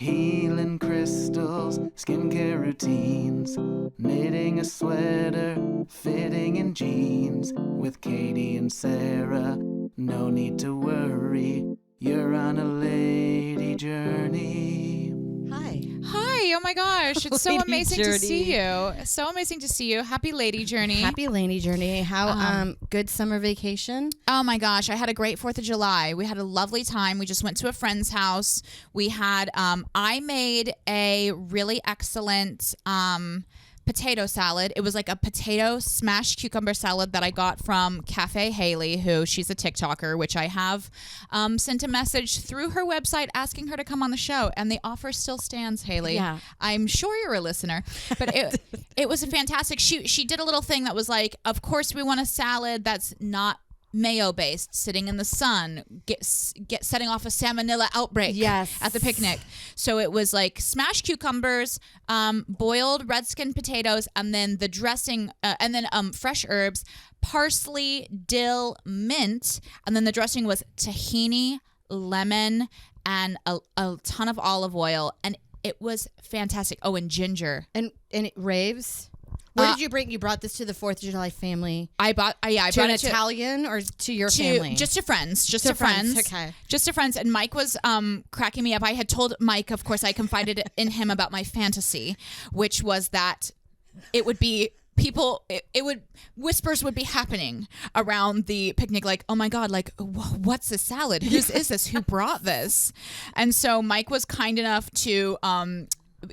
Healing crystals, skincare routines, knitting a sweater, fitting in jeans. With Katie and Sarah, no need to worry, you're on a lady journey. Hi, oh my gosh, it's so Lady amazing journey. to see you. So amazing to see you. Happy lady journey. Happy lady journey. How good summer vacation? Oh my gosh, I had a great 4th of July. We had a lovely time. We just went to a friend's house. We had I made a really excellent potato salad. It was like a potato smashed cucumber salad that I got from Cafe Haley, who she's a TikToker, which I have sent a message through her website asking her to come on the show, and the offer still stands, Haley. Yeah. I'm sure you're a listener, but it was a fantastic. She did a little thing that was like, of course we want a salad that's not mayo based, sitting in the sun, get setting off a salmonella outbreak at the picnic. So it was like smashed cucumbers, boiled red skin potatoes, and then the dressing, and then fresh herbs, parsley, dill, mint, and then the dressing was tahini, lemon, and a ton of olive oil, and it was fantastic. Oh, and ginger. And it raves. Where did you bring? You brought this to the 4th of July family. I brought to it an Italian or to your family? Just to friends. Just to friends. Okay. Just to friends. And Mike was cracking me up. I had told Mike, of course, I confided in him about my fantasy, which was that it would be whispers would be happening around the picnic, like, oh my God, like, what's this salad? Whose is this? Who brought this? And so Mike was kind enough to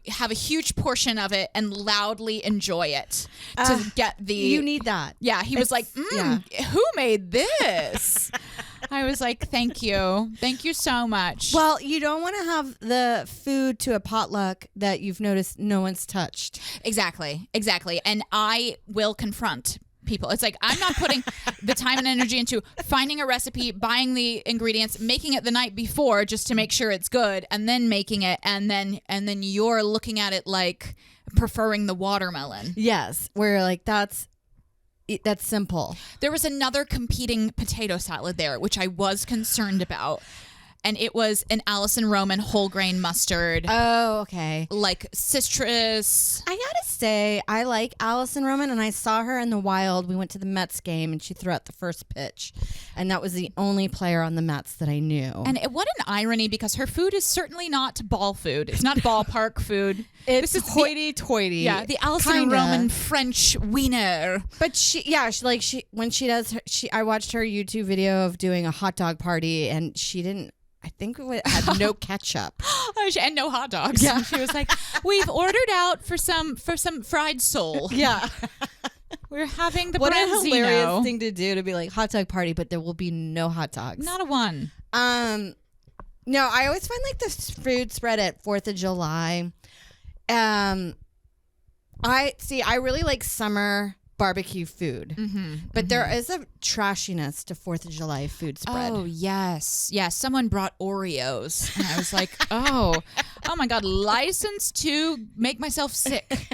have a huge portion of it and loudly enjoy it to get the... You need that. Yeah, he was like, who made this? I was like, thank you. Thank you so much. Well, you don't want to have the food to a potluck that you've noticed no one's touched. Exactly. And I will confront people. It's like, I'm not putting the time and energy into finding a recipe, buying the ingredients, making it the night before just to make sure it's good, and then making it, and then you're looking at it like preferring the watermelon. Yes, where like that's simple. There was another competing potato salad there, which I was concerned about. And it was an Alison Roman whole grain mustard. Oh, okay. Like citrus. I gotta say, I like Alison Roman, and I saw her in the wild. We went to the Mets game, and she threw out the first pitch. And that was the only player on the Mets that I knew. And what an irony, because her food is certainly not ball food. It's not ballpark food. This is hoity-toity. Yeah, the Alison Roman French wiener. But when she does, I watched her YouTube video of doing a hot dog party, and she didn't. I think it had no ketchup and no hot dogs. Yeah, she was like, "We've ordered out for some fried sole. Yeah, we're having the what branzino." a hilarious thing to do, to be like hot dog party, but there will be no hot dogs. Not a one. No, I always find like the food spread at 4th of July. I really like summer barbecue food, but there is a trashiness to 4th of July food spread. Oh yes, someone brought Oreos, and I was like, oh my God, license to make myself sick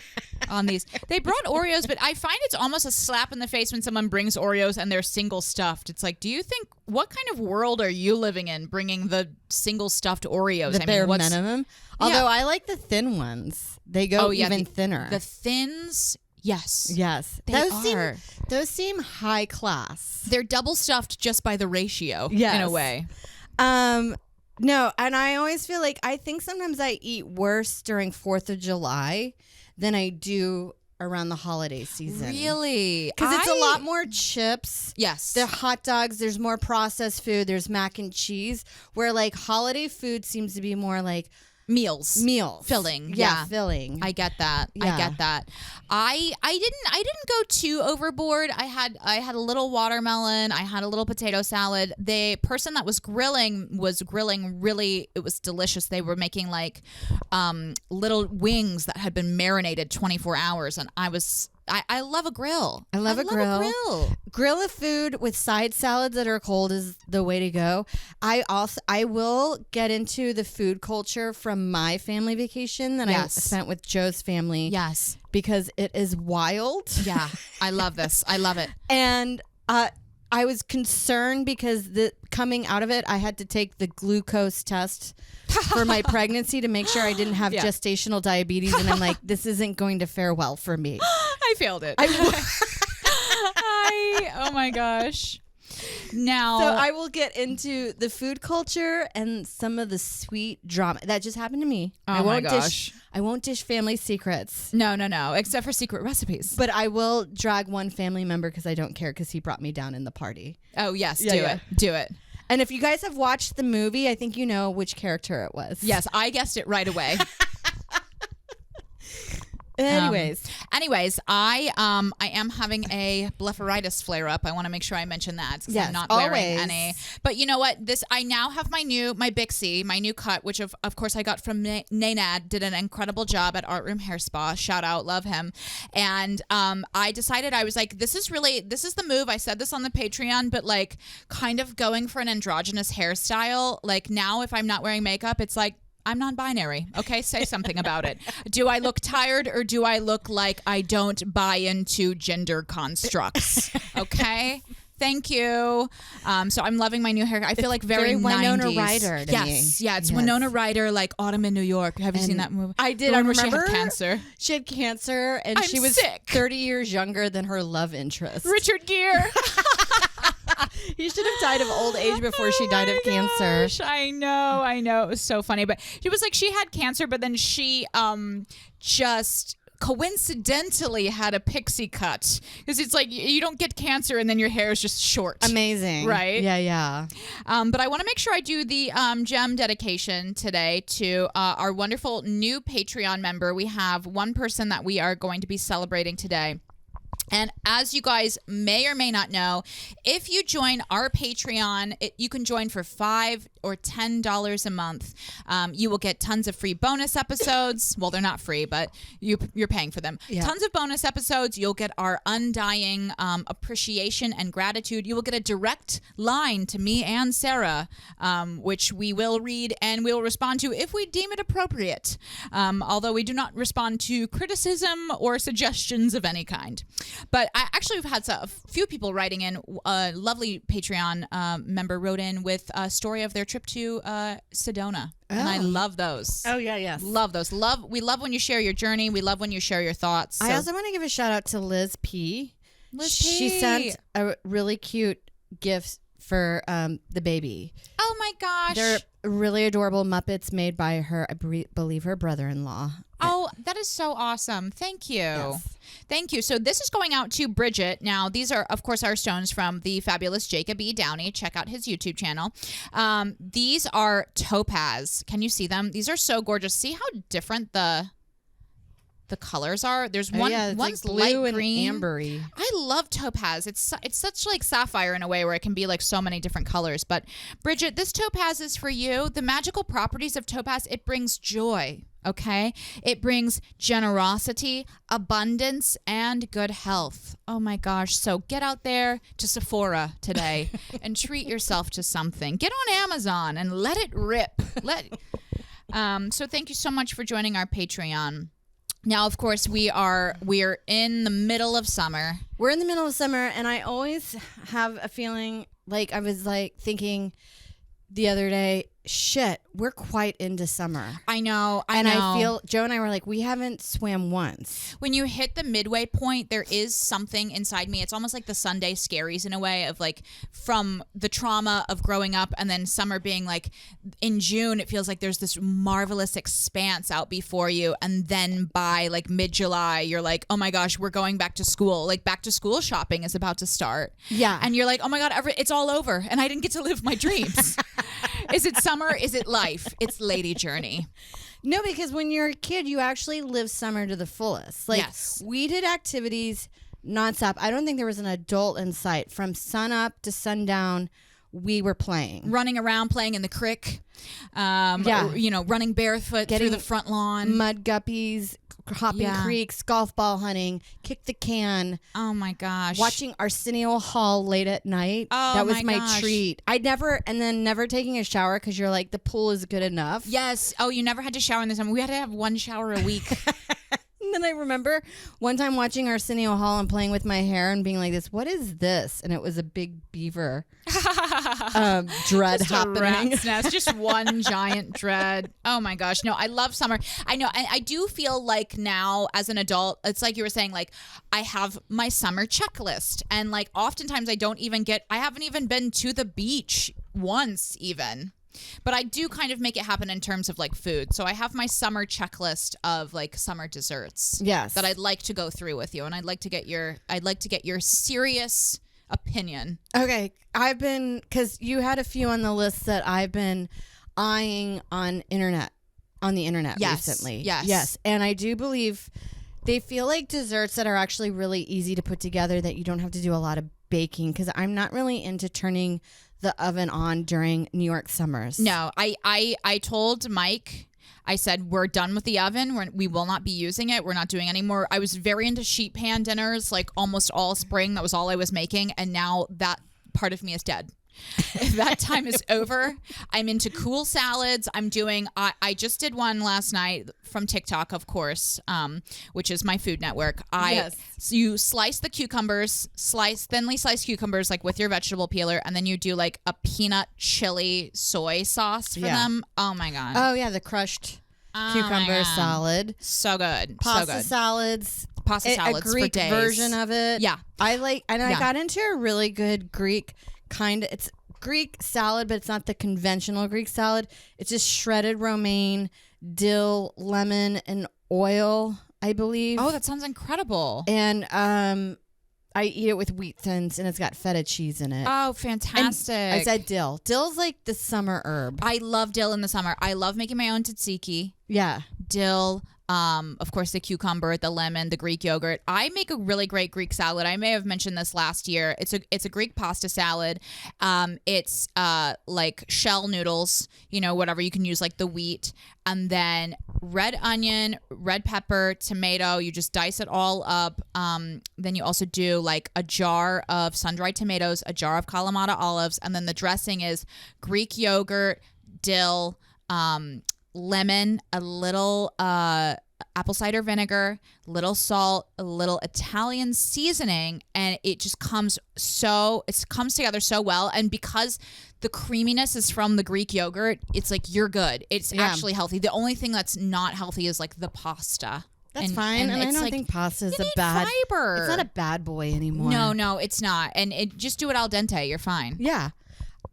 on these. They brought Oreos, but I find it's almost a slap in the face when someone brings Oreos and they're single stuffed. It's like, do you think, what kind of world are you living in, bringing the single stuffed Oreos? The bare minimum. Although I like the thin ones, they go even thinner. The thins. Yes. Those seem high class. They're double stuffed just by the ratio, in a way. No, and I always feel like I think sometimes I eat worse during 4th of July than I do around the holiday season. Really? Because it's a lot more chips. Yes. The hot dogs, there's more processed food, there's mac and cheese, where like holiday food seems to be more like meals filling. Filling. I get that. I didn't go too overboard. I had a little watermelon, I had a little potato salad. The person that was grilling really, it was delicious. They were making like little wings that had been marinated 24 hours, and I love a grill. I love a grill. Grill a food with side salads that are cold is the way to go. I will get into the food culture from my family vacation that I spent with Joe's family. Yes. Because it is wild. Yeah. I love this. I love it. And I was concerned because coming out of it, I had to take the glucose test for my pregnancy to make sure I didn't have gestational diabetes. And I'm like, this isn't going to fare well for me. I failed it. Oh my gosh. Now, so I will get into the food culture and some of the sweet drama that just happened to me. Oh my gosh. I won't dish family secrets. No, except for secret recipes. But I will drag one family member because I don't care because he brought me down in the party. Oh, yes. Do it. And if you guys have watched the movie, I think you know which character it was. Yes, I guessed it right away. Anyways, I am having a blepharitis flare up. I want to make sure I mention that because yes, I'm not wearing any. But you know what? I now have my Bixie, my new cut, which of course I got from Nanad. Did an incredible job at Art Room Hair Spa. Shout out, love him. And I decided, I was like, this is the move. I said this on the Patreon, but like kind of going for an androgynous hairstyle. Like now, if I'm not wearing makeup, it's like, I'm non-binary. Okay, say something about it. Do I look tired or do I look like I don't buy into gender constructs? Okay. Thank you. So I'm loving my new hair. I feel like very Winona 90s. Ryder to me. Yeah, it's Winona Ryder, like Autumn in New York. Have you seen that movie? I did. I remember she had cancer. She had cancer, and I'm she was sick. 30 years younger than her love interest. Richard Gere. He should have died of old age before she died of cancer. Gosh, I know. It was so funny. But it was like she had cancer, but then she just coincidentally had a pixie cut. Because it's like you don't get cancer and then your hair is just short. Amazing. Right? Yeah. But I want to make sure I do the gem dedication today to our wonderful new Patreon member. We have one person that we are going to be celebrating today. And as you guys may or may not know, if you join our Patreon, you can join for $5 or $10 a month. You will get tons of free bonus episodes. Well, they're not free, but you're paying for them. Yeah. Tons of bonus episodes. You'll get our undying appreciation and gratitude. You will get a direct line to me and Sarah, which we will read and we will respond to if we deem it appropriate. Although we do not respond to criticism or suggestions of any kind. But I actually have had a few people writing in. A lovely Patreon member wrote in with a story of their trip to Sedona. Oh. And I love those. Oh, yeah, yes. Love those. We love when you share your journey. We love when you share your thoughts. I also want to give a shout out to Liz P. She sent a really cute gift for the baby. Oh, my gosh. They're really adorable Muppets made by her, I believe, her brother-in-law. Oh, that is so awesome. Thank you. Yes. Thank you. So this is going out to Bridget. Now, these are, of course, our stones from the fabulous Jacob E. Downey. Check out his YouTube channel. These are topaz. Can you see them? These are so gorgeous. See how different the colors are? There's one, one's like blue light green, and ambery. I love topaz. It's such like sapphire in a way where it can be like so many different colors. But Bridget, this topaz is for you. The magical properties of topaz, it brings joy. Okay? It brings generosity, abundance, and good health. Oh my gosh. So get out there to Sephora today and treat yourself to something. Get on Amazon and let it rip. So thank you so much for joining our Patreon. Now, of course, we are in the middle of summer. We're in the middle of summer, and I always have a feeling like I was like thinking the other day, shit, we're quite into summer. I know. I feel, Joe and I were like, we haven't swam once. When you hit the midway point, there is something inside me. It's almost like the Sunday scaries in a way of like from the trauma of growing up and then summer being like in June, it feels like there's this marvelous expanse out before you. And then by like mid-July, you're like, oh my gosh, we're going back to school. Like back to school shopping is about to start. Yeah. And you're like, oh my God, it's all over. And I didn't get to live my dreams. Is it summer? Is it life? It's Lady Journey. No, because when you're a kid, you actually live summer to the fullest. Like, yes. We did activities nonstop. I don't think there was an adult in sight. From sun up to sundown, we were playing. Running around, playing in the creek. Running barefoot through the front lawn. Mud guppies, hopping creeks, golf ball hunting, kick the can. Oh my gosh. Watching Arsenio Hall late at night. Oh, that was my treat. Never taking a shower because you're like, the pool is good enough. Yes. Oh, you never had to shower in the summer. We had to have one shower a week. then I remember one time watching Arsenio Hall and playing with my hair and being like this, what is this? And it was a big beaver dread just happening. A rat's nest, just one giant dread. Oh my gosh. No, I love summer. I know. I do feel like now as an adult, it's like you were saying, like I have my summer checklist. And like oftentimes I haven't even been to the beach once even. But I do kind of make it happen in terms of like food. So I have my summer checklist of like summer desserts. Yes. That I'd like to go through with you, and I'd like to get your serious opinion. Okay, because you had a few on the list that I've been eyeing on the internet recently. Yes, and I do believe they feel like desserts that are actually really easy to put together, that you don't have to do a lot of baking, because I'm not really into turning the oven on during New York summers. No, I told Mike, I said, we're done with the oven. We will not be using it. We're not doing any more. I was very into sheet pan dinners, like almost all spring. That was all I was making. And now that part of me is dead. That time is over. I'm into cool salads. I just did one last night from TikTok, of course, which is my Food Network. So you slice the cucumbers, thinly sliced cucumbers, like with your vegetable peeler, and then you do like a peanut chili soy sauce for them. Oh my God. Oh yeah, the crushed cucumber salad. So good. Pasta so good. salads. Pasta salads a Greek for days. version of it. Yeah. I got into a really good Greek it's Greek salad, but it's not the conventional Greek salad. It's just shredded romaine, dill, lemon, and oil, I believe. Oh, that sounds incredible. And I eat it with wheat thins, and it's got feta cheese in it. Oh, fantastic. And I said dill. Dill's like the summer herb. I love dill in the summer. I love making my own tzatziki. Yeah. Dill, of course, the cucumber, the lemon, the Greek yogurt. I make a really great Greek salad. I may have mentioned this last year. It's a Greek pasta salad. It's like shell noodles, whatever. You can use like the wheat, and then red onion, red pepper, tomato. You just dice it all up. Then you also do like a jar of sun-dried tomatoes, a jar of Kalamata olives, and then the dressing is Greek yogurt, dill, lemon, a little apple cider vinegar, little salt, a little Italian seasoning, and it just comes together so well. And because the creaminess is from the Greek yogurt, it's like you're good. It's actually healthy. The only thing that's not healthy is like the pasta. That's fine, and I don't think pasta is fiber. It's not a bad boy anymore. No, it's not. And just do it al dente. You're fine. Yeah.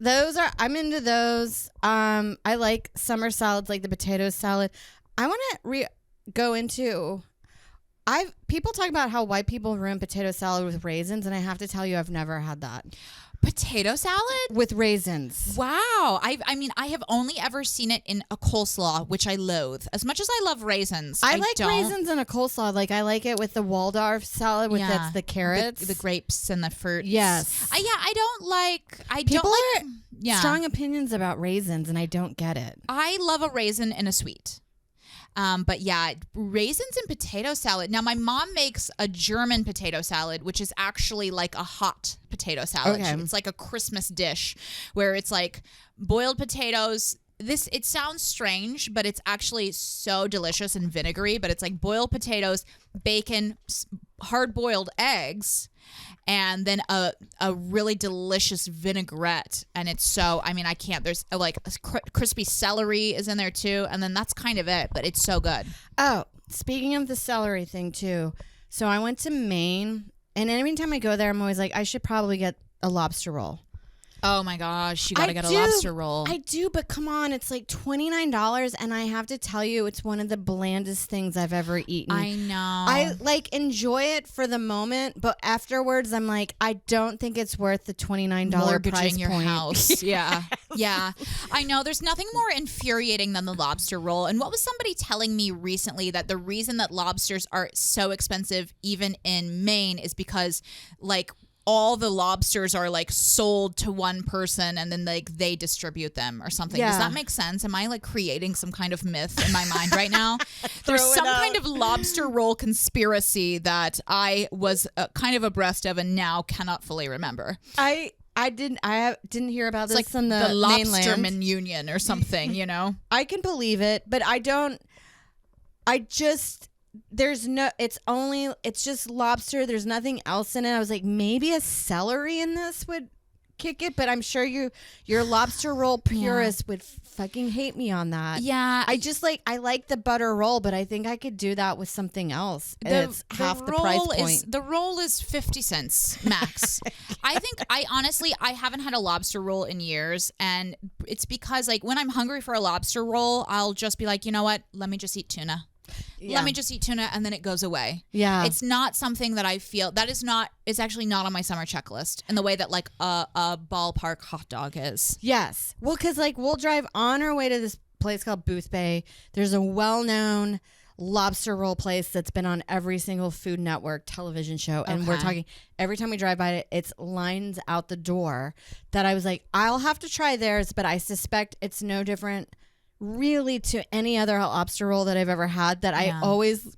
I'm into those. I like summer salads, like the potato salad. I want to go into, people talk about how white people ruin potato salad with raisins, and I have to tell you, I've never had that. Potato salad? With raisins. Wow. I have only ever seen it in a coleslaw, which I loathe. As much as I love raisins, I like raisins in a coleslaw. Like, I like it with the Waldorf salad with the carrots. The grapes and the fruits. Yes. People have strong opinions about raisins, and I don't get it. I love a raisin in a sweet. But yeah, raisins and potato salad. Now, my mom makes a German potato salad, which is actually like a hot potato salad. Okay. It's like a Christmas dish where it's like boiled potatoes. It sounds strange, but it's actually so delicious and vinegary. But it's like boiled potatoes, bacon, hard-boiled eggs, and then a really delicious vinaigrette. And it's so, I can't. There's like crispy celery is in there too. And then that's kind of it, but it's so good. Oh, speaking of the celery thing too. So I went to Maine, and every time I go there, I'm always like, I should probably get a lobster roll. Oh my gosh, you gotta get a lobster roll. I do, but come on, it's like $29, and I have to tell you, it's one of the blandest things I've ever eaten. I know. I enjoy it for the moment, but afterwards, I'm like, I don't think it's worth the $29 mortgaging price your point. house. Yeah, yeah. I know. There's nothing more infuriating than the lobster roll. And what was somebody telling me recently that the reason that lobsters are so expensive, even in Maine, is because all the lobsters are sold to one person, and then they distribute them or something. Yeah. Does that make sense? Am I creating some kind of myth in my mind right now? There's some kind of lobster roll conspiracy that I was kind of abreast of and now cannot fully remember. I didn't hear about this it's on the Lobsterman mainland. Union or something, I can believe it, but I don't. it's just lobster. There's nothing else in it. I was like, maybe a celery in this would kick it, but I'm sure your lobster roll purist would fucking hate me on that. Yeah. I like the butter roll, but I think I could do that with something else. It's half the price point. The roll is 50 cents max. I haven't had a lobster roll in years, and it's because like when I'm hungry for a lobster roll, I'll just be like, you know what? Let me just eat tuna. Yeah. Let me just eat tuna, and then it goes away. Yeah. It's not something that I feel it's actually not on my summer checklist in the way that like a ballpark hot dog is. Yes. Well, because like we'll drive on our way to this place called Booth Bay. There's a well-known lobster roll place that's been on every single Food Network television show. And we're talking every time we drive by it, it's lines out the door that I was like, I'll have to try theirs, but I suspect it's no different really to any other lobster roll that I've ever had, that I always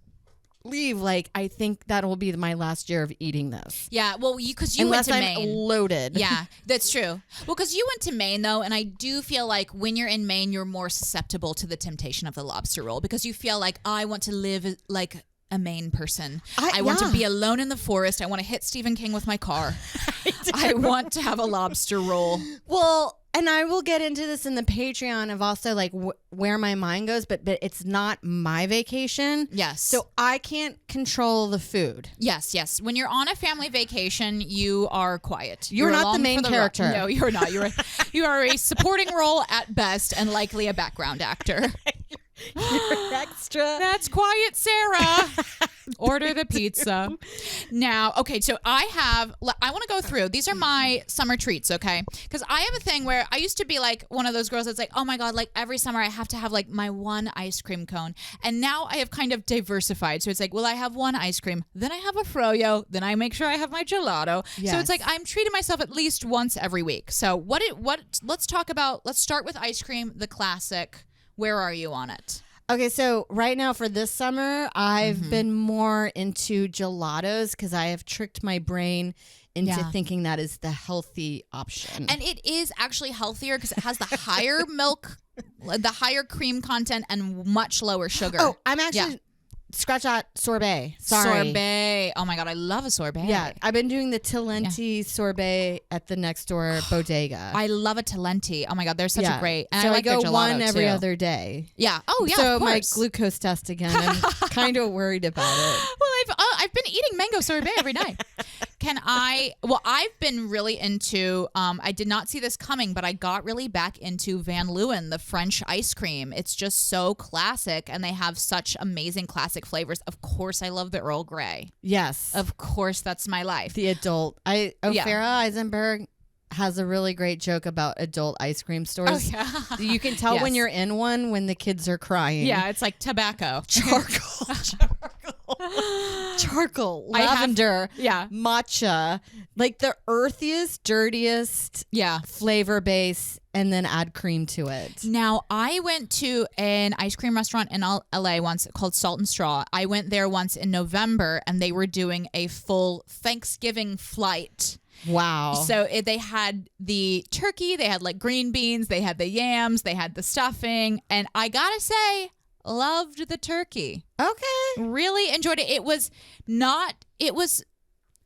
leave like, I think that will be my last year of eating this. Yeah, well, because you went to Maine. Unless I'm loaded. Yeah, that's true. Well, because you went to Maine, though, and I do feel like when you're in Maine, you're more susceptible to the temptation of the lobster roll because you feel like, I want to live like a Maine person. I want to be alone in the forest. I want to hit Stephen King with my car. I want to have a lobster roll. Well, and I will get into this in the Patreon of also like where my mind goes, but it's not my vacation. Yes. So I can't control the food. Yes. When you're on a family vacation, you are quiet. You're not the main character. No, you're not. You are a supporting role at best and likely a background actor. You're extra. That's quiet, Sarah. Order the pizza. Now, okay, so I want to go through. These are my summer treats, okay? Because I have a thing where I used to be like one of those girls that's like, oh my God, like every summer I have to have like my one ice cream cone. And now I have kind of diversified. So it's like, well, I have one ice cream, then I have a froyo, then I make sure I have my gelato. Yes. So it's like I'm treating myself at least once every week. So let's start with ice cream, the classic. Where are you on it? Okay, so right now for this summer, I've been more into gelatos because I have tricked my brain into thinking that is the healthy option. And it is actually healthier because it has the higher milk, the higher cream content, and much lower sugar. Oh, I'm actually... Scratch that sorbet. Sorry. Sorbet. Oh my God, I love a sorbet. Yeah, I've been doing the Talenti sorbet at the next door bodega. I love a Talenti. Oh my God, they're such a great. And so I like go their gelato one every too. other day. Yeah. Oh yeah. So of course. my glucose test again. I'm kind of worried about it. Well, I've been eating mango sorbet every night. I've been really into, I did not see this coming, but I got really back into Van Leeuwen, the French ice cream. It's just so classic, and they have such amazing classic flavors. Of course, I love the Earl Grey. Yes. Of course, that's my life. The adult. Farah Eisenberg has a really great joke about adult ice cream stores. Oh, yeah. You can tell when you're in one when the kids are crying. Yeah, it's like tobacco. Charcoal, lavender, matcha, like the earthiest, dirtiest flavor base, and then add cream to it. Now, I went to an ice cream restaurant in LA once called Salt and Straw. I went there once in November, and they were doing a full Thanksgiving flight. Wow. So they had the turkey, they had like green beans, they had the yams, they had the stuffing, and I gotta say, loved the turkey. Okay. Really enjoyed it.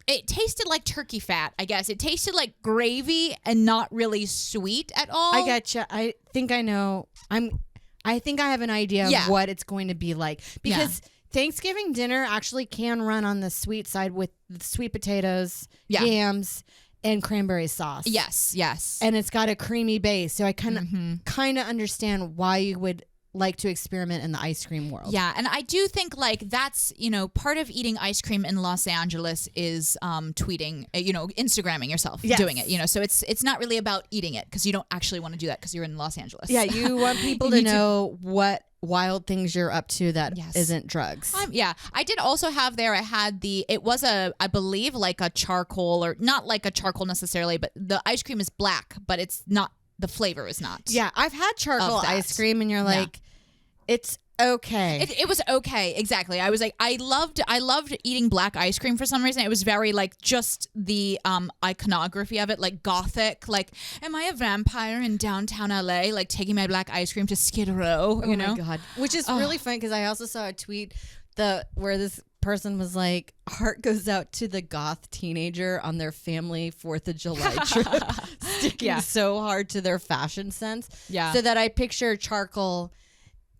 It tasted like turkey fat, I guess. It tasted like gravy and not really sweet at all. I getcha. I think I know. I think I have an idea of what it's going to be like. Because Thanksgiving dinner actually can run on the sweet side with the sweet potatoes, yams, and cranberry sauce. Yes. And it's got a creamy base. So I kind of understand why you would like to experiment in the ice cream world. Yeah, and I do think like that's, part of eating ice cream in Los Angeles is tweeting, Instagramming yourself doing it, so it's not really about eating it because you don't actually want to do that because you're in Los Angeles. Yeah, you want people to know what wild things you're up to that isn't drugs. I did also have there, it was I believe like a charcoal, or not like a charcoal necessarily, but the ice cream is black, but it's not, the flavor is not. Yeah, I've had charcoal ice cream and you're like, it's okay. It was okay, exactly. I was like, I loved eating black ice cream for some reason. It was very like just the iconography of it, like gothic. Like, am I a vampire in downtown LA, like taking my black ice cream to Skid Row? Oh my God. Which is really fun because I also saw a tweet where this person was like, heart goes out to the goth teenager on their family 4th of July trip, sticking so hard to their fashion sense. Yeah. So that I picture charcoal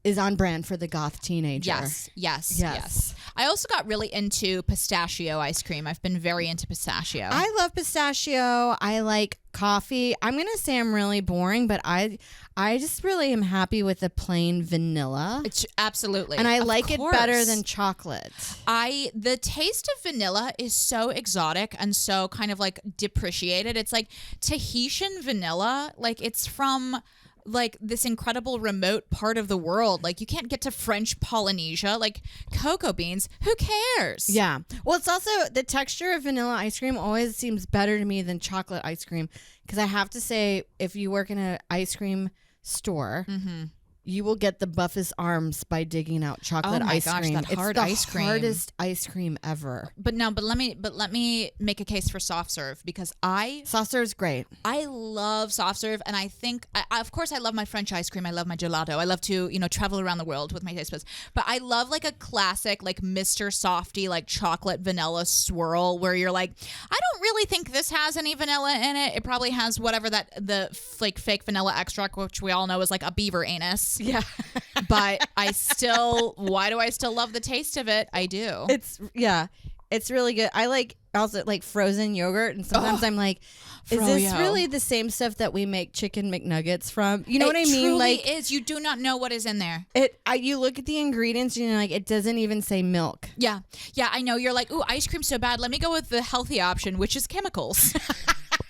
is on brand for the goth teenager. Yes. I also got really into pistachio ice cream. I've been very into pistachio. I love pistachio. I like coffee. I'm going to say I'm really boring, but I just really am happy with the plain vanilla. It's absolutely. And I like it better than chocolate. The taste of vanilla is so exotic and so kind of like depreciated. It's like Tahitian vanilla. Like it's from like this incredible remote part of the world. Like you can't get to French Polynesia. Like cocoa beans, who cares? Yeah. Well, it's also the texture of vanilla ice cream always seems better to me than chocolate ice cream, because I have to say, if you work in an ice cream store, you will get the buffest arms by digging out chocolate ice cream. That hard ice cream. It's the hardest ice cream ever. But let me make a case for soft serve, because soft serve is great. I love soft serve, and I think of course I love my French ice cream. I love my gelato. I love to travel around the world with my taste buds. But I love like a classic like Mr. Softee like chocolate vanilla swirl where you're like, I don't really think this has any vanilla in it. It probably has whatever the like fake vanilla extract, which we all know is like a beaver anus. Yeah. But why do I still love the taste of it? I do. It's really good. I also like frozen yogurt, and sometimes I'm like, is this really the same stuff that we make chicken McNuggets from? You know what I mean? Truly like is. You do not know what is in there. You look at the ingredients and you're like, it doesn't even say milk. Yeah, I know. You're like, ooh, ice cream's so bad. Let me go with the healthy option, which is chemicals.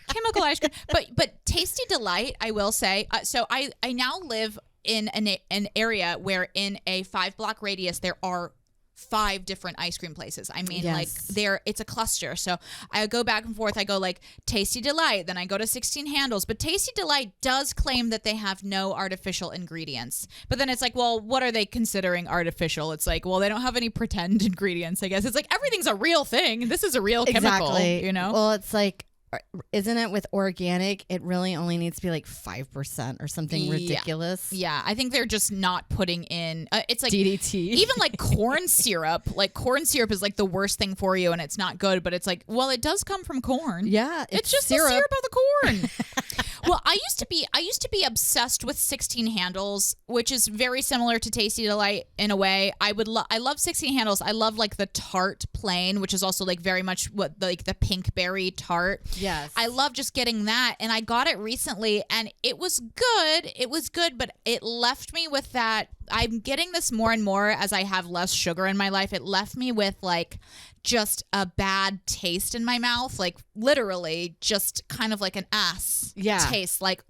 Chemical ice cream. But Tasty Delight, I will say. So I now live in an area where in a 5-block radius there are 5 different ice cream places. I mean, like it's a cluster. So I go back and forth. I go like Tasty Delight, then I go to 16 Handles. But Tasty Delight does claim that they have no artificial ingredients. But then it's like, well, what are they considering artificial? It's like, well, they don't have any pretend ingredients, I guess. It's like everything's a real thing. This is a real chemical, Well, it's like, isn't it with organic, it really only needs to be like 5% or something ridiculous? Yeah, I think they're just not putting in it's like DDT. Even like corn syrup. Like corn syrup is like the worst thing for you and it's not good, but it's like, well, it does come from corn. Yeah, it's just syrup. The syrup of the corn. Well, I used to be obsessed with 16 Handles, which is very similar to Tasty Delight in a way. I love 16 Handles. I love like the tart plain, which is also like very much like the pink berry tart. Yes. I love just getting that, and I got it recently and it was good. It was good, but it left me with that. I'm getting this more and more as I have less sugar in my life. It left me with like just a bad taste in my mouth, like literally just kind of like an ass taste, like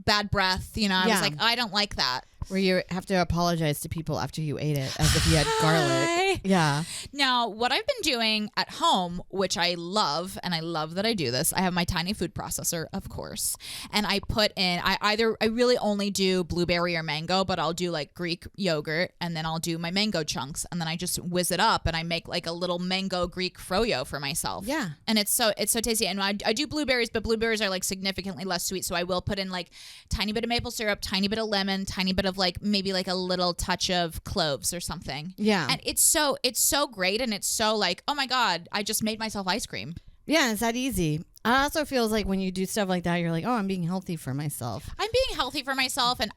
bad breath. I was like, I don't like that. Where you have to apologize to people after you ate it as if you had garlic. Yeah. Now, what I've been doing at home, which I love, and I love that I do this, I have my tiny food processor, of course, and I put in, I really only do blueberry or mango, but I'll do like Greek yogurt, and then I'll do my mango chunks, and then I just whiz it up, and I make like a little mango Greek froyo for myself. Yeah. And it's so tasty. And I do blueberries, but blueberries are like significantly less sweet, so I will put in like tiny bit of maple syrup, tiny bit of lemon, tiny bit of like maybe like a little touch of cloves or something. Yeah. And it's so great, and it's so like, oh my God, I just made myself ice cream. Yeah, it's that easy. It also feels like when you do stuff like that, you're like, oh, I'm being healthy for myself. I'm being healthy for myself, and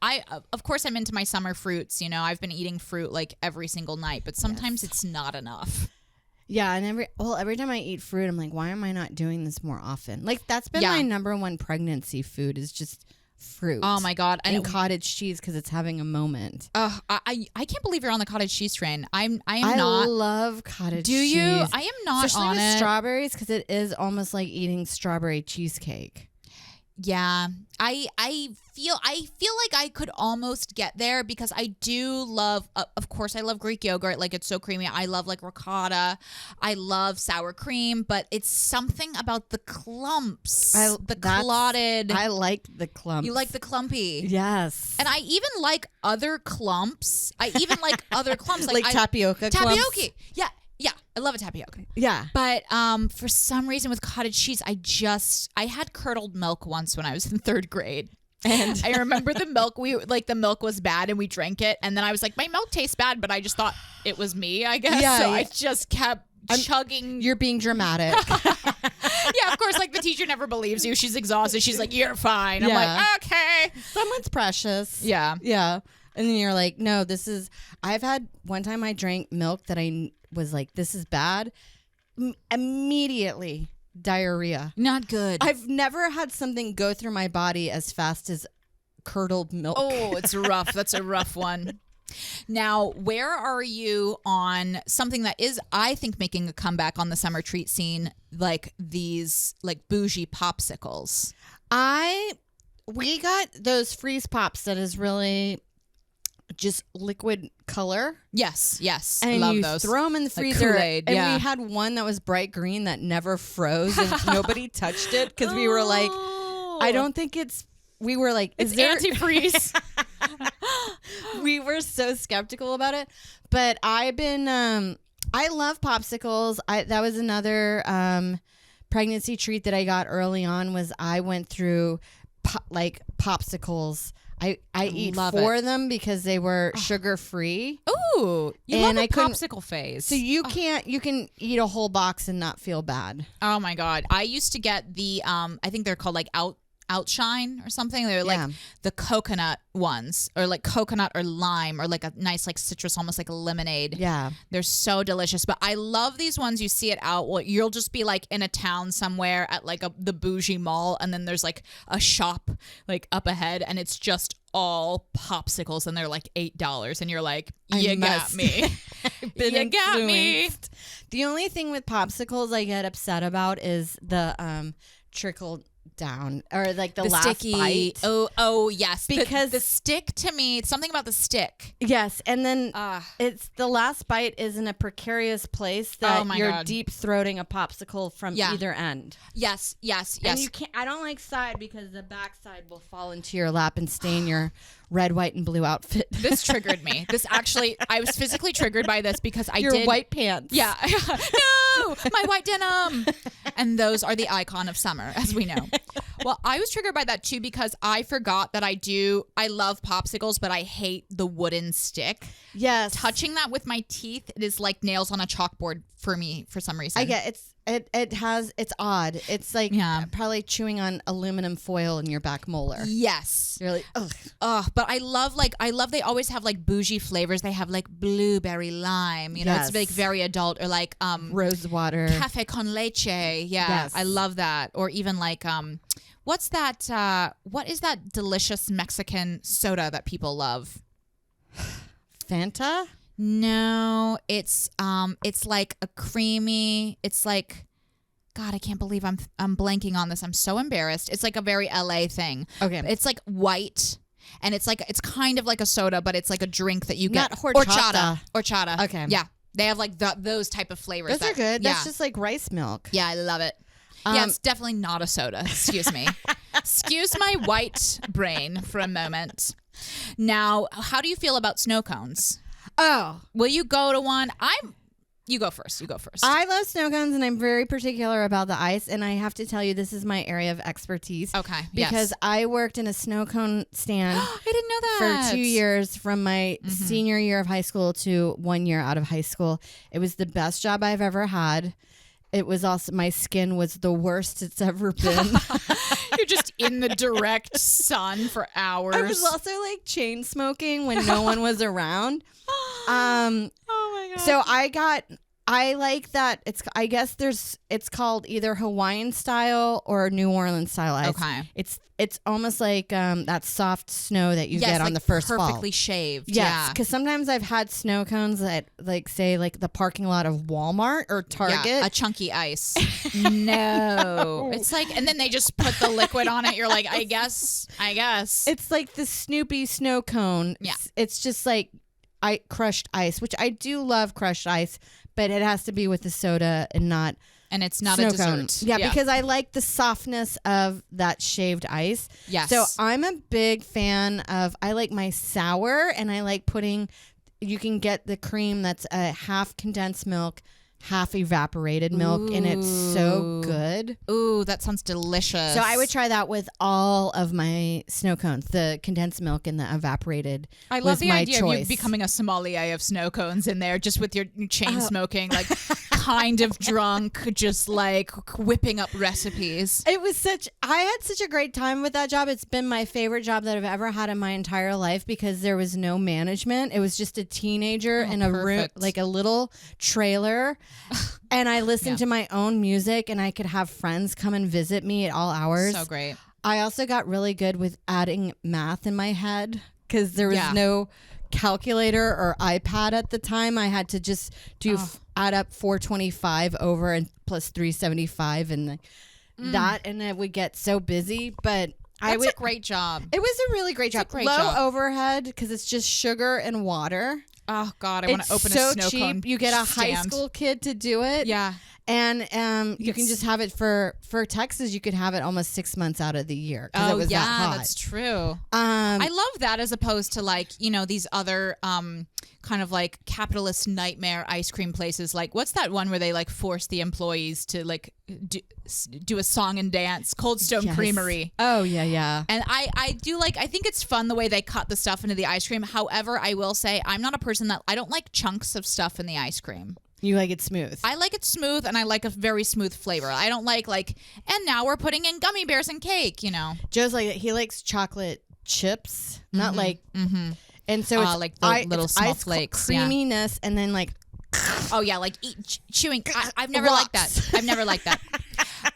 of course, I'm into my summer fruits. I've been eating fruit like every single night, but sometimes it's not enough. Yeah, and every time I eat fruit, I'm like, why am I not doing this more often? Like, that's been my number one pregnancy food is just fruit. Oh my God. And cottage cheese because it's having a moment. I can't believe you're on the cottage cheese train. I am not. I love cottage cheese. Do you? I am not especially on with it. Strawberries, because it is almost like eating strawberry cheesecake. Yeah, I feel like I could almost get there because I do love, of course, I love Greek yogurt. Like, it's so creamy. I love like ricotta. I love sour cream, but it's something about the clumps, clotted. I like the clumps. You like the clumpy. Yes. And I even like other clumps. Like tapioca clumps. Tapioca. Yeah. Yeah, I love a tapioca. Yeah. But for some reason with cottage cheese, I had curdled milk once when I was in 3rd grade. And I remember the milk. The milk was bad, and we drank it. And then I was like, my milk tastes bad, but I just thought it was me, I guess. Yeah, so yeah. I just kept chugging. you're being dramatic. Yeah, of course. Like the teacher never believes you. She's exhausted. She's like, you're fine. I'm Yeah. like, okay. Someone's precious. Yeah. Yeah. And then you're like, no, I've had one time I drank milk that I was like, this is bad. Immediately diarrhea. Not good. I've never had something go through my body as fast as curdled milk. Oh, it's rough. That's a rough one. Now, where are you on something that is, I think, making a comeback on the summer treat scene, like these like bougie popsicles? We got those freeze pops that is really just liquid color. Yes, yes. And love you those. throw them in the Like freezer. Kool-Aid, and yeah. we had one that was bright green that never froze and nobody touched it because we were like, I don't think we were like, It's antifreeze. We were so skeptical about it. But I've been, I love popsicles. That was another pregnancy treat that I got early on was I went through popsicles. I eat love 4 of them because they were sugar free. Ooh, you And love I a couldn't- popsicle phase. So you can eat a whole box and not feel bad. Oh my God. I used to get the, I think they're called like Outshine or something. They're Yeah. like the coconut ones or like coconut or lime or like a nice like citrus, almost like a lemonade. Yeah. They're so delicious. But I love these ones. You see it out. Well, you'll just be like in a town somewhere at like the bougie mall. And then there's like a shop like up ahead and it's just all popsicles and they're like $8. And you're like, you got me. You got me. The only thing with popsicles I get upset about is the trickle down or like the last sticky bite. Oh yes, Because- the stick to me, something about the stick. Yes, and then it's the last bite is in a precarious place that Oh my you're God. deep throating a popsicle from Yeah. either end. Yes. And you can't. I don't like side because the back side will fall into your lap and stain your red, white, and blue outfit. This triggered me. This actually, I was physically triggered by this because I your did white pants. Yeah. No, my white denim. And those are the icon of summer, as we know. Well, I was triggered by that too because I forgot that I love popsicles, but I hate the wooden stick. Yes. Touching that with my teeth, it is like nails on a chalkboard for me for some reason. I get it's odd. It's like probably chewing on aluminum foil in your back molar. Yes. You're like, ugh. Oh, but I love they always have like bougie flavors. They have like blueberry lime, you know, Yes. it's like very adult or like Rose water. cafe con leche. Yeah. Yes. I love that. Or even like what's that what is that delicious Mexican soda that people love? Fanta? No, it's like a creamy, it's like God, I can't believe I'm blanking on this. I'm so embarrassed. It's like a very LA thing. Okay. It's like white and it's kind of like a soda, but it's like a drink that you get. Not horchata. Horchata. Okay. Yeah. They have like those type of flavors. Those are good. Yeah. That's just like rice milk. Yeah, I love it. Yeah, it's definitely not a soda. Excuse me. Excuse my white brain for a moment. Now, how do you feel about snow cones? Oh. Will you go to one? You go first. I love snow cones and I'm very particular about the ice. And I have to tell you, this is my area of expertise. Okay. Because I worked in a snow cone stand I didn't know that. for 2 years from my senior year of high school to 1 year out of high school. It was the best job I've ever had. It was also, my skin was the worst it's ever been. You're just in the direct sun for hours. I was also like chain smoking when no one was around. Oh my God. So I like that. It's called either Hawaiian style or New Orleans style ice. Okay. It's almost like that soft snow that you get on like the first fall. perfectly shaved. Yes, Yeah. because sometimes I've had snow cones at say the parking lot of Walmart or Target. Yeah, a chunky ice. No. It's like, and then they just put the liquid on it. You're like, I guess. It's like the Snoopy snow cone. Yeah. It's just like crushed ice, which I do love crushed ice, but it has to be with the soda and not. And it's not snow a dessert. cone. Yeah, because I like the softness of that shaved ice. Yes. So I'm a big fan of, I like my sour and I like you can get the cream that's a half condensed milk, half evaporated milk, and it's so good. Ooh, that sounds delicious. So I would try that with all of my snow cones, the condensed milk and the evaporated. I love the idea choice. of you becoming a sommelier of snow cones in there, just with your chain smoking, like kind of drunk, just like whipping up recipes. It was I had such a great time with that job. It's been my favorite job that I've ever had in my entire life because there was no management. It was just a teenager in a room, like a little trailer. And I listened to my own music, and I could have friends come and visit me at all hours. So great. I also got really good with adding math in my head because there was no calculator or iPad at the time. I had to just add up 425 over and plus 375 and that, and it would get so busy. But That's a great job. It was a really great job. Low overhead because it's just sugar and water. Oh God, I want to open so a snow cheap. cone. You get a high school kid to do it. Yeah. And you can just have it for Texas. You could have it almost 6 months out of the year. Oh, it was yeah, that hot. that's true. I love that as opposed to like, these other kind of like capitalist nightmare ice cream places. Like, what's that one where they like force the employees to like do a song and dance? Cold Stone Creamery. Oh, yeah. And I do like, I think it's fun the way they cut the stuff into the ice cream. However, I will say I'm not a person I don't like chunks of stuff in the ice cream. You like it smooth. I like it smooth, and I like a very smooth flavor. I don't like, and now we're putting in gummy bears and cake, Joe's like, he likes chocolate chips, not like, and so it's like the little small ice flakes. Creaminess, and then like, oh yeah, like chewing. I've never liked that. I've never liked that.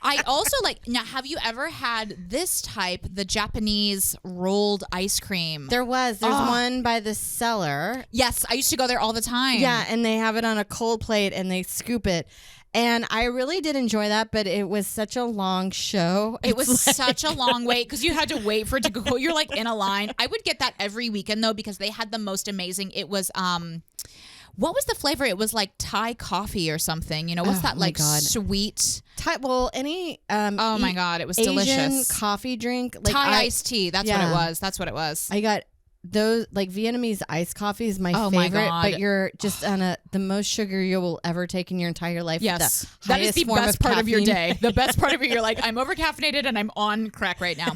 I also now, have you ever had this type, the Japanese rolled ice cream? There's one by the cellar. Yes, I used to go there all the time. Yeah, and they have it on a cold plate and they scoop it. And I really did enjoy that, but it was such a long show. It was such a long wait because you had to wait for it to go. You're like in a line. I would get that every weekend though because they had the most amazing. It was what was the flavor? It was like Thai coffee or something. What's that like sweet? Thai, any oh my God, it was Asian delicious. Coffee drink. Like Thai iced tea. That's what it was. That's what it was. I got those like Vietnamese iced coffee is my favorite. My God. But you're just on the most sugar you will ever take in your entire life. Yes, that is the best part of your day. The best part of it. You're like, I'm over caffeinated and I'm on crack right now.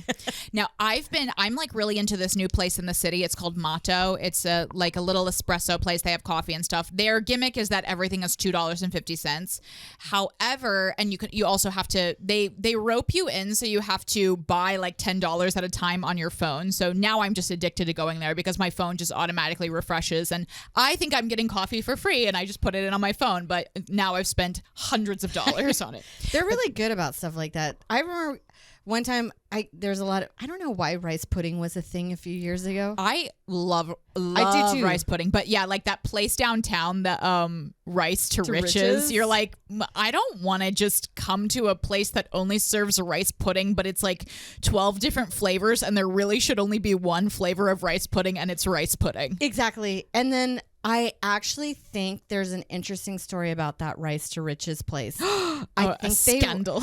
Now I'm like really into this new place in the city. It's called Motto. It's like a little espresso place. They have coffee and stuff. Their gimmick is that everything is $2.50. However, and you also have to they rope you in, so you have to buy like $10 at a time on your phone. So now I'm just addicted to going there because my phone just automatically refreshes, and I think I'm getting coffee for free, and I just put it in on my phone. But now I've spent hundreds of dollars on it. They're really good about stuff like that. I remember one time there's a lot of, I don't know why rice pudding was a thing a few years ago. I love I do too. Rice pudding, but yeah, like that place downtown, the Rice to Riches. You're like, I don't want to just come to a place that only serves rice pudding, but it's like 12 different flavors, and there really should only be one flavor of rice pudding, and it's rice pudding. Exactly. And then I actually think there's an interesting story about that Rice to Riches place. I think scandal.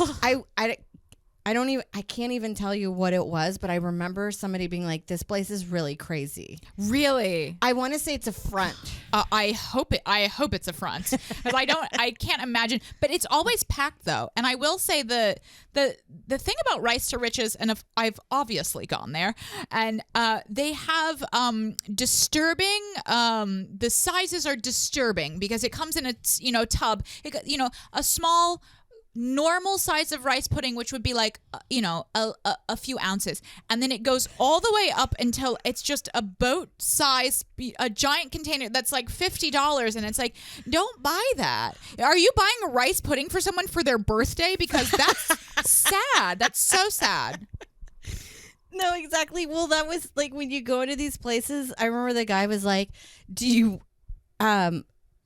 I can't even tell you what it was, but I remember somebody being like, this place is really crazy. Really? I want to say it's a front. I hope it's a front. Because I can't imagine, but it's always packed though. And I will say the thing about Rice to Riches, and I've obviously gone there, and they have disturbing, the sizes are disturbing because it comes in a tub, a small normal size of rice pudding, which would be like a few ounces, and then it goes all the way up until it's just a boat size, a giant container that's like $50, and it's like, don't buy that. Are you buying a rice pudding for someone for their birthday? Because that's sad. That's so sad. No, exactly. Well, that was like when you go into these places, I remember the guy was like, do you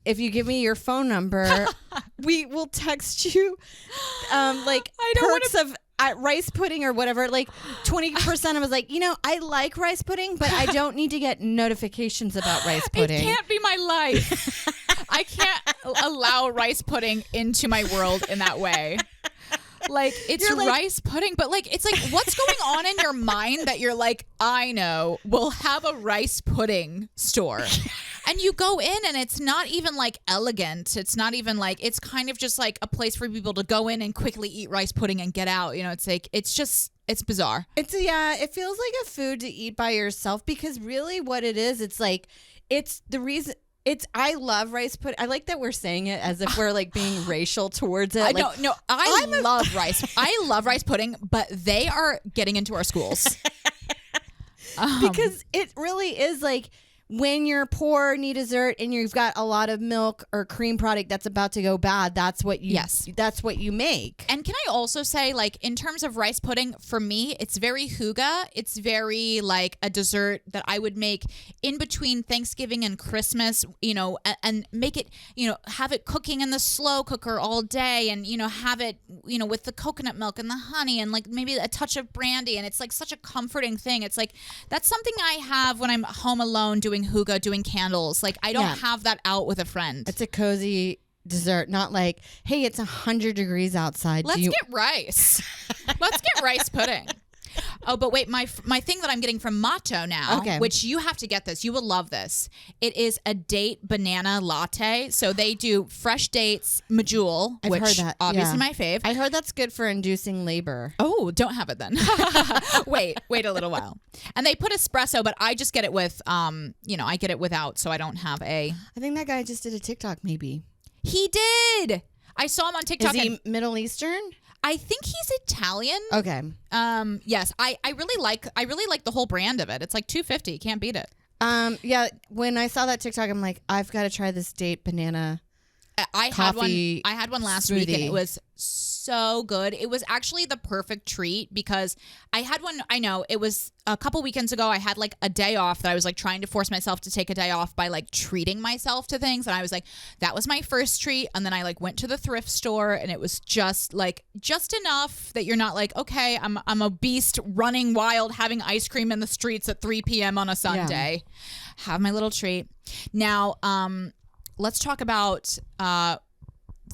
if you give me your phone number, we will text you like perks of rice pudding or whatever. Like 20%. I was like, I like rice pudding, but I don't need to get notifications about rice pudding. It can't be my life. I can't allow rice pudding into my world in that way. Like, it's rice pudding, but like, it's like, what's going on in your mind that you're like, I know, we'll have a rice pudding store. And you go in and it's not even like elegant. It's not even like, it's kind of just like a place for people to go in and quickly eat rice pudding and get out. You know, it's like, it's bizarre. It feels like a food to eat by yourself, because really what it is, it's like, it's the reason. I love rice pudding. I like that we're saying it as if we're like being racial towards it. I love rice. I love rice pudding, but they are getting into our schools. Because it really is like, when you're poor, need dessert, and you've got a lot of milk or cream product that's about to go bad, that's what you make. And can I also say, like, in terms of rice pudding, for me, it's very hygge. It's very like a dessert that I would make in between Thanksgiving and Christmas, you know, and make it, you know, have it cooking in the slow cooker all day, and, you know, have it, you know, with the coconut milk and the honey and like maybe a touch of brandy. And it's like such a comforting thing. It's like, that's something I have when I'm home alone doing hygge, doing candles. Like, I don't have that out with a friend. It's a cozy dessert, not like, hey, it's 100 degrees outside. Let's get rice. Let's get rice pudding. Oh, but wait, my thing that I'm getting from Matto now, which you have to get this. You will love this. It is a date banana latte. So they do fresh dates, medjool, which heard that. Obviously my fave. I heard that's good for inducing labor. Oh, don't have it then. Wait a little while. And they put espresso, but I just get it with, you know, I get it without, so I don't have I think that guy just did a TikTok, maybe. He did. I saw him on TikTok. Is he Middle Eastern? I think he's Italian. Okay. Yes. I really like the whole brand of it. It's like $2.50. Can't beat it. Yeah. When I saw that TikTok, I'm like, I've got to try this date banana. I had one last week, and it was so good. It was actually the perfect treat, because I had one. I know it was a couple weekends ago. I had like a day off that I was like trying to force myself to take a day off by like treating myself to things. And I was like, that was my first treat. And then I like went to the thrift store, and it was just enough that you're not like, okay, I'm a beast running wild, having ice cream in the streets at 3 p.m. on a Sunday. Yeah. Have my little treat. Now, let's talk about,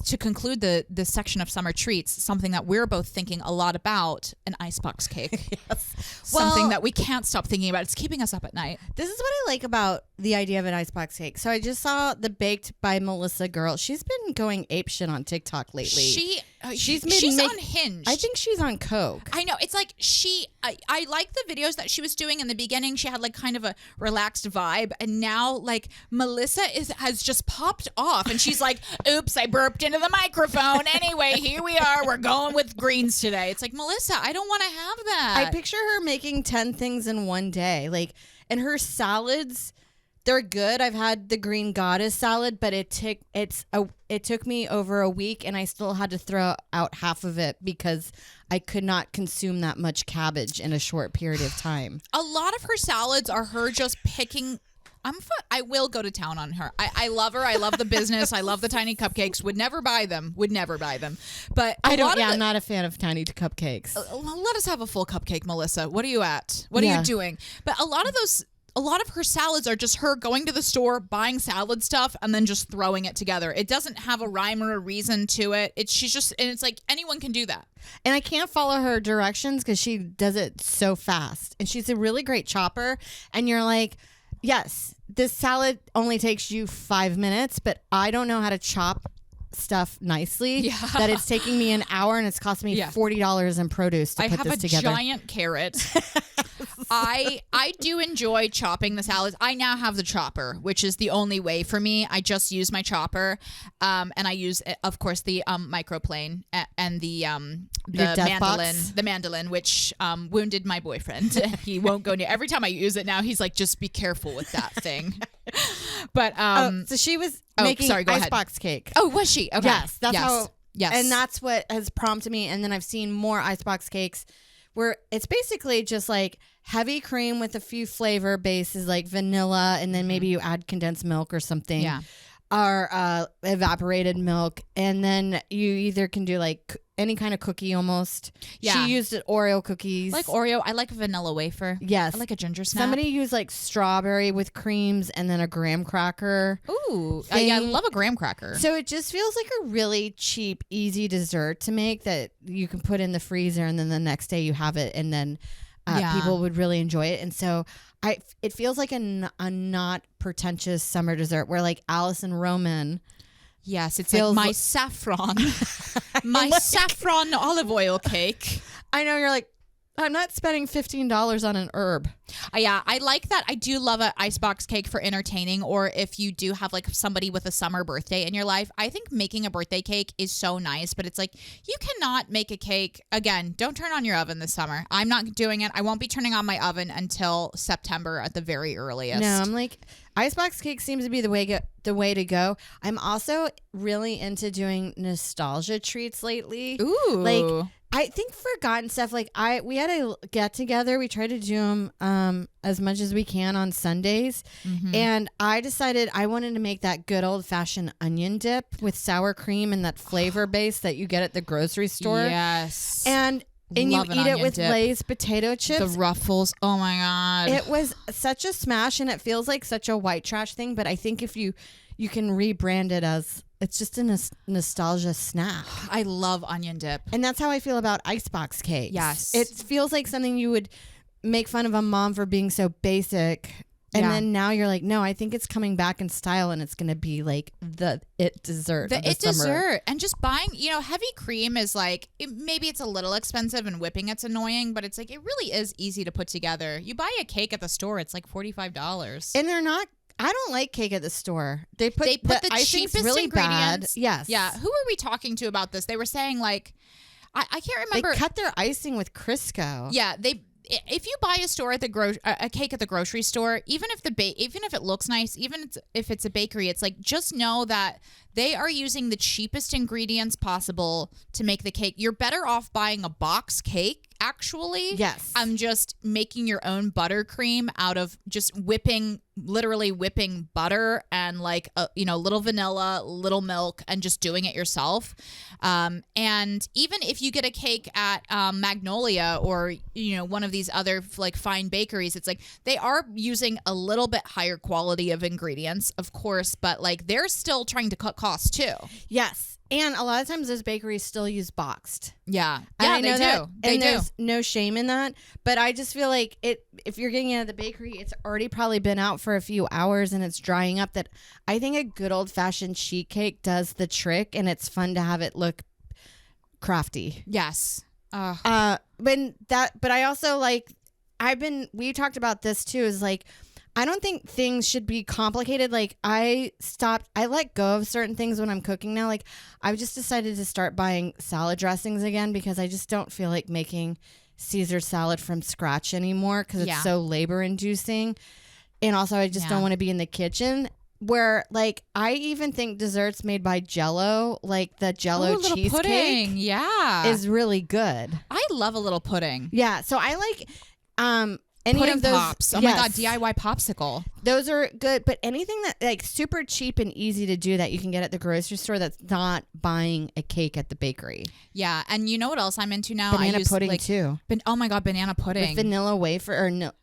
to conclude the section of summer treats, something that we're both thinking a lot about, an icebox cake. Yes. Something that we can't stop thinking about. It's keeping us up at night. This is what I like about the idea of an icebox cake. So I just saw the Baked by Melissa girl. She's been going apeshit on TikTok lately. She's unhinged. I think she's on coke. I know. It's like I like the videos that she was doing in the beginning. She had like kind of a relaxed vibe, and now like Melissa has just popped off, and she's like, oops, I burped into the microphone. Anyway, here we are. We're going with greens today. It's like, Melissa, I don't want to have that. I picture her making 10 things in one day. Like, and her salads, they're good. I've had the green goddess salad, but it took me over a week, and I still had to throw out half of it because I could not consume that much cabbage in a short period of time. A lot of her salads are her just picking. I will go to town on her. I love her. I love the business. I love the tiny cupcakes. Would never buy them. But I'm not a fan of tiny cupcakes. Let us have a full cupcake, Melissa. What are you at? What are you doing? But a lot of her salads are just her going to the store, buying salad stuff, and then just throwing it together. It doesn't have a rhyme or a reason to it. It's like anyone can do that. And I can't follow her directions because she does it so fast. And she's a really great chopper. And you're like, yes, this salad only takes you 5 minutes, but I don't know how to chop stuff nicely. Yeah. That it's taking me an hour, and it's cost me $40 in produce to put this together. I have a giant carrot. I do enjoy chopping the salads. I now have the chopper, which is the only way for me. I just use my chopper, and I use, of course, the microplane and the mandolin, which wounded my boyfriend. He won't go near. Every time I use it now, he's like, just be careful with that thing. But so she was making icebox cake. Oh, was she? Okay. Yes, that's how. Yes, and that's what has prompted me. And then I've seen more icebox cakes where it's basically just like heavy cream with a few flavor bases like vanilla, and then maybe you add condensed milk or something. Yeah. Or evaporated milk, and then you either can do like any kind of cookie almost. Yeah. She used Oreo cookies. Like Oreo. I like vanilla wafer. Yes. I like a ginger snap. Somebody used like strawberry with creams and then a graham cracker. Ooh. I love a graham cracker. So it just feels like a really cheap, easy dessert to make that you can put in the freezer, and then the next day you have it, and then people would really enjoy it. And so it feels like a not pretentious summer dessert where like Alison Roman. Yes, it's like my saffron, my saffron olive oil cake. I know, you're like, I'm not spending $15 on an herb. Yeah, I like that. I do love an icebox cake for entertaining, or if you do have like somebody with a summer birthday in your life. I think making a birthday cake is so nice, but it's like you cannot make a cake. Again, don't turn on your oven this summer. I'm not doing it. I won't be turning on my oven until September at the very earliest. No, I'm like, icebox cake seems to be the way to go. I'm also really into doing nostalgia treats lately. Ooh. Like, I think forgotten stuff. Like we had a get together. We try to do them as much as we can on Sundays, and I decided I wanted to make that good old fashioned onion dip with sour cream and that flavor base that you get at the grocery store. Yes, and you eat it with dip. Lay's potato chips. The Ruffles. Oh my God, it was such a smash, and it feels like such a white trash thing. But I think if you can rebrand it as, it's just a nostalgia snack. I love onion dip. And that's how I feel about icebox cakes. Yes. It feels like something you would make fun of a mom for being so basic. And then now you're like, no, I think it's coming back in style, and it's going to be like the it dessert. The it summer. dessert. And just buying, heavy cream is like, maybe it's a little expensive and whipping it's annoying, but it's like, it really is easy to put together. You buy a cake at the store, it's like $45. And they're not. I don't like cake at the store. They put the cheapest really ingredients. Bad. Yes. Yeah. Who were we talking to about this? They were saying like, I can't remember. They cut their icing with Crisco. Yeah. If you buy a cake at the grocery store, even if it looks nice, even if it's a bakery, it's like, just know that they are using the cheapest ingredients possible to make the cake. You're better off buying a box cake, actually. Yes. I'm just making your own buttercream out of just literally whipping butter and like little vanilla, little milk, and just doing it yourself. And even if you get a cake at Magnolia or one of these other like fine bakeries, it's like they are using a little bit higher quality of ingredients, of course, but like they're still trying to cut costs too. Yes. And a lot of times those bakeries still use boxed. Yeah. Yeah, they do. They do. There's no shame in that. But I just feel like if you're getting it at the bakery, it's already probably been out for a few hours and it's drying up. That I think a good old fashioned sheet cake does the trick, and it's fun to have it look crafty. Yes. But I also like, we talked about this too, is like, I don't think things should be complicated. Like I let go of certain things when I'm cooking now. Like I've just decided to start buying salad dressings again, because I just don't feel like making Caesar salad from scratch anymore, because it's so labor inducing. And also I just don't want to be in the kitchen. Where like I even think desserts made by Jell-O, like the Jell-O cheesecake, is really good. I love a little pudding. Yeah, so I like any pudding of those pops. Oh my God, DIY popsicle. Those are good, but anything that like super cheap and easy to do that you can get at the grocery store, that's not buying a cake at the bakery. Yeah, and you know what else I'm into now? Banana pudding too. Oh my God, banana pudding. With vanilla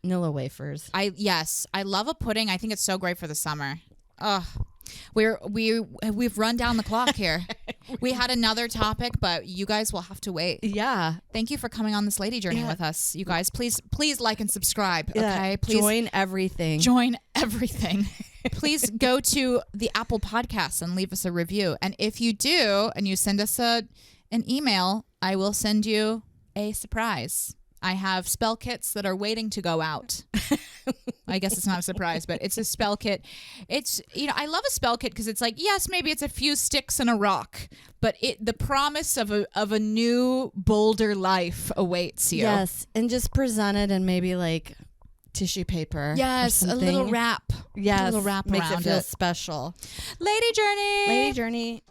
Nilla wafers. I love a pudding. I think it's so great for the summer. Ugh. We've run down the clock here. We had another topic, but you guys will have to wait. Yeah. Thank you for coming on this lady journey with us. You guys, please like and subscribe. Okay. Please join everything. Please go to the Apple Podcasts and leave us a review. And if you do, and you send us an email, I will send you a surprise. I have spell kits that are waiting to go out. I guess it's not a surprise, but it's a spell kit. It's, I love a spell kit because it's like, yes, maybe it's a few sticks and a rock, but the promise of a new, bolder life awaits you. Yes, and just present it in maybe like tissue paper. Yes, a little wrap. Yes, a little wrap makes around it feel special. Lady Journey. Lady Journey.